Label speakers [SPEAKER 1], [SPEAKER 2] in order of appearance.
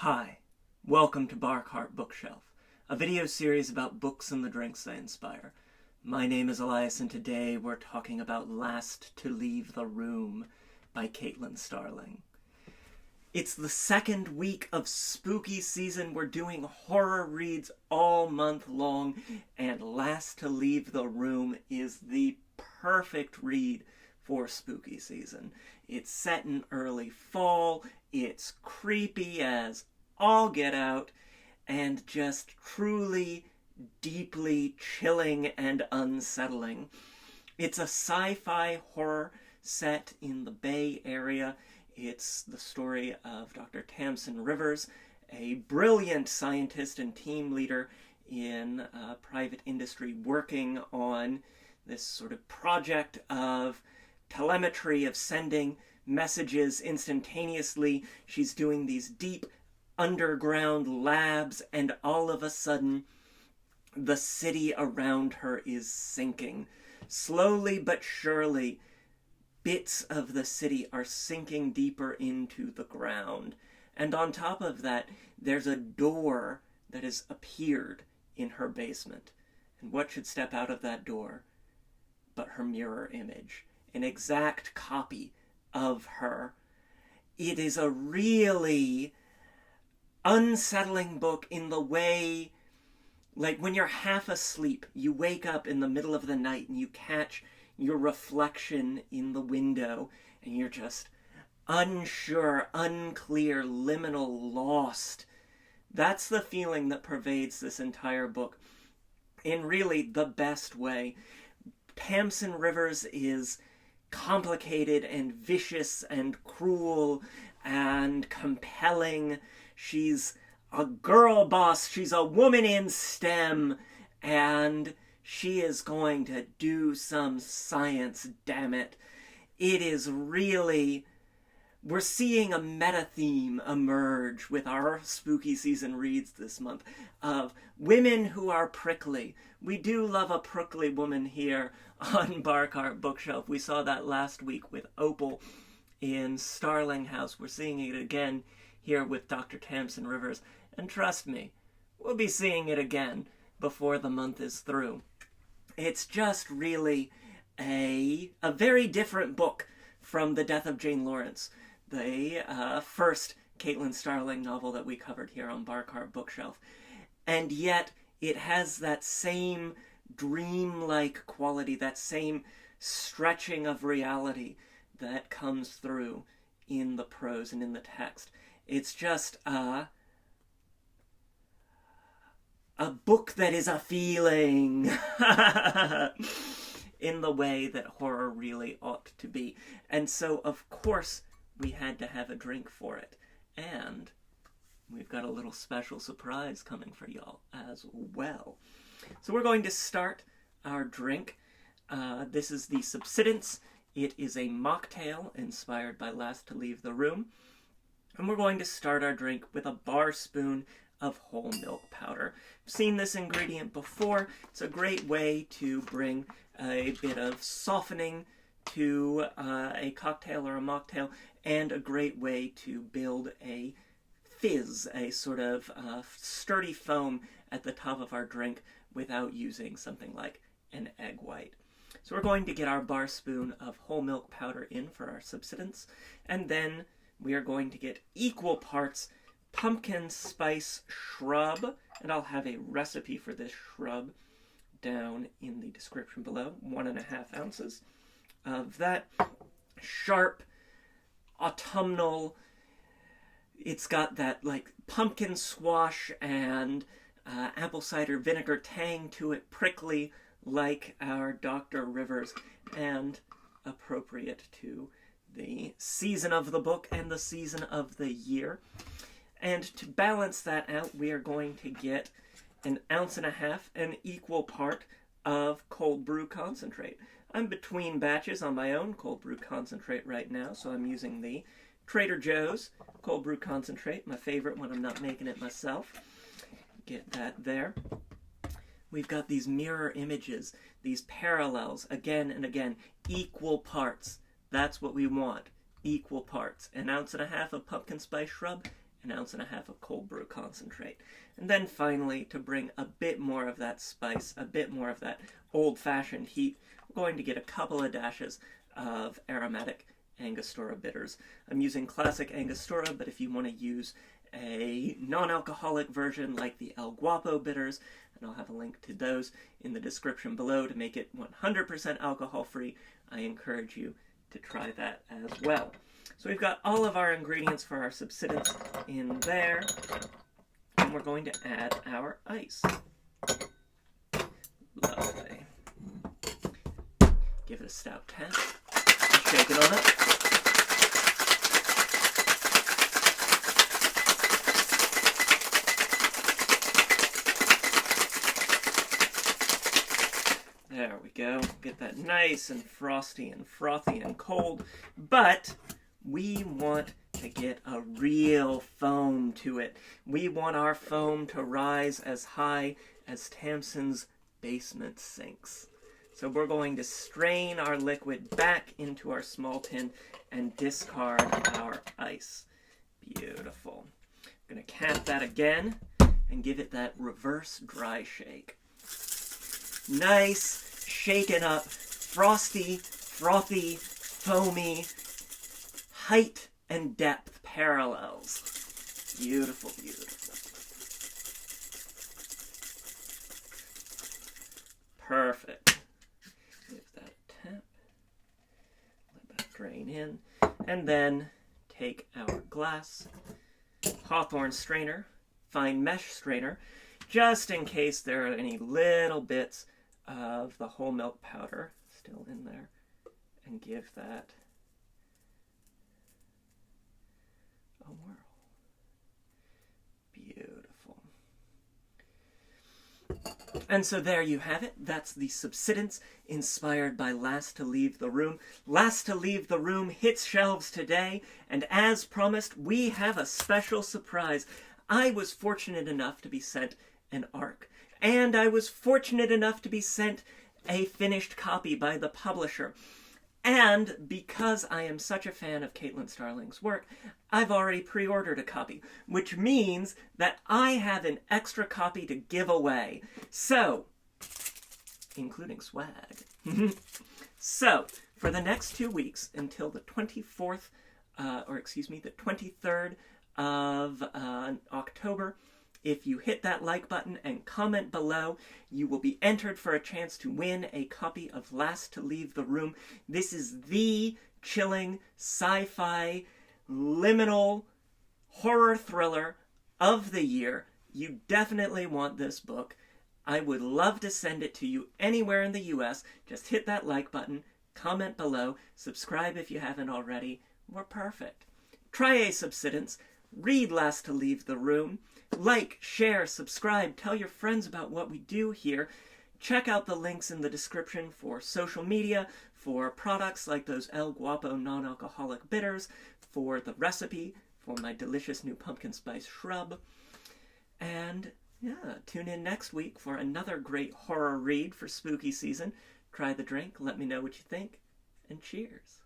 [SPEAKER 1] Hi, welcome to Bark Bookshelf, a video series about books and the drinks they inspire. My name is Elias, and today we're talking about Last to Leave the Room by Caitlin Starling. It's the second week of spooky season. We're doing horror reads all month long, and Last to Leave the Room is the perfect read for spooky season. It's set in early fall, it's creepy as all get out, and just truly, deeply chilling and unsettling. It's a sci-fi horror set in the Bay Area. It's the story of Dr. Tamsin Rivers, a brilliant scientist and team leader in private industry working on this sort of project of telemetry, of sending messages instantaneously. She's doing these deep underground labs, and all of a sudden the city around her is sinking. Slowly but surely, bits of the city are sinking deeper into the ground. And on top of that, there's a door that has appeared in her basement. And what should step out of that door but her mirror image? An exact copy of her. It is a really unsettling book in the way, like when you're half asleep, you wake up in the middle of the night and you catch your reflection in the window and you're just unsure, unclear, liminal, lost. That's the feeling that pervades this entire book in really the best way. Tamsin Rivers is complicated and vicious and cruel and compelling. She's a girl boss. She's a woman in STEM, and she is going to do some science, damn it. It is really... We're seeing a meta-theme emerge with our spooky season reads this month of women who are prickly. We do love a prickly woman here on Bark Bookshelf. We saw that last week with Opal in Starling House. We're seeing it again here with Dr. Tamsin Rivers. And trust me, we'll be seeing it again before the month is through. It's just really a very different book from The Death of Jane Lawrence, the first Caitlin Starling novel that we covered here on Bark Bookshelf. And yet, it has that same dreamlike quality, that same stretching of reality that comes through in the prose and in the text. It's just a book that is a feeling in the way that horror really ought to be. And so, of course, we had to have a drink for it. And we've got a little special surprise coming for y'all as well. So we're going to start our drink. This is the Subsidence. It is a mocktail inspired by Last to Leave the Room. And we're going to start our drink with a bar spoon of whole milk powder. I've seen this ingredient before. It's a great way to bring a bit of softening to a cocktail or a mocktail, and a great way to build a fizz, a sort of sturdy foam at the top of our drink without using something like an egg white. So we're going to get our bar spoon of whole milk powder in for our Subsidence, and then we are going to get equal parts pumpkin spice SHRUB, and I'll have a recipe for this SHRUB down in the description below. 1.5 ounces of that sharp, autumnal, it's got that like pumpkin squash and apple cider vinegar tang to it, prickly like our Dr. Rivers, and appropriate to the season of the book and the season of the year. And to balance that out, we are going to get 1.5 ounces, an equal part of cold brew concentrate. I'm between batches on my own cold brew concentrate right now, so I'm using the Trader Joe's cold brew concentrate, my favorite when I'm not making it myself. Get that there. We've got these mirror images, these parallels, again and again, equal parts. That's what we want, equal parts. 1.5 ounces of pumpkin spice SHRUB 1.5 ounces of cold brew concentrate. And then finally, to bring a bit more of that spice, a bit more of that old-fashioned heat, we're going to get a couple of dashes of aromatic Angostura bitters. I'm using classic Angostura, but if you want to use a non-alcoholic version like the El Guapo bitters, and I'll have a link to those in the description below to make it 100% alcohol-free, I encourage you to try that as well. So we've got all of our ingredients for our subsidence in there, and we're going to add our ice. Lovely. Give it a stout tap. Shake it on up. There we go. Get that nice and frosty and frothy and cold, but we want to get a real foam to it. We want our foam to rise as high as Tamsin's basement sinks. So we're going to strain our liquid back into our small tin and discard our ice. Beautiful. I'm going to cap that again and give it that reverse dry shake. Nice, shaken up, frosty, frothy, foamy, height and depth parallels. Beautiful, beautiful. Perfect. Give that a tap. Let that drain in. And then take our glass, Hawthorne strainer, fine mesh strainer, just in case there are any little bits of the whole milk powder still in there, and give that a whirl. Beautiful. And so there you have it. That's the Subsidence inspired by Last to Leave the Room. Last to Leave the Room hits shelves today, and as promised, we have a special surprise. I was fortunate enough to be sent an ARC, and I was fortunate enough to be sent a finished copy by the publisher. And because I am such a fan of Caitlin Starling's work, I've already pre-ordered a copy, which means that I have an extra copy to give away. So, including swag. So, for the next 2 weeks until the 23rd of October, if you hit that like button and comment below, you will be entered for a chance to win a copy of Last to Leave the Room. This is the chilling, sci-fi, liminal horror thriller of the year. You definitely want this book. I would love to send it to you anywhere in the US. Just hit that like button, comment below, subscribe if you haven't already. We're perfect. Try a Subsidence. Read Last to Leave the Room. Like, share, subscribe, tell your friends about what we do here. Check out the links in the description for social media, for products like those El Guapo non-alcoholic bitters, for the recipe, for my delicious new pumpkin spice SHRUB. And yeah, tune in next week for another great horror read for spooky season. Try the drink, let me know what you think, and cheers.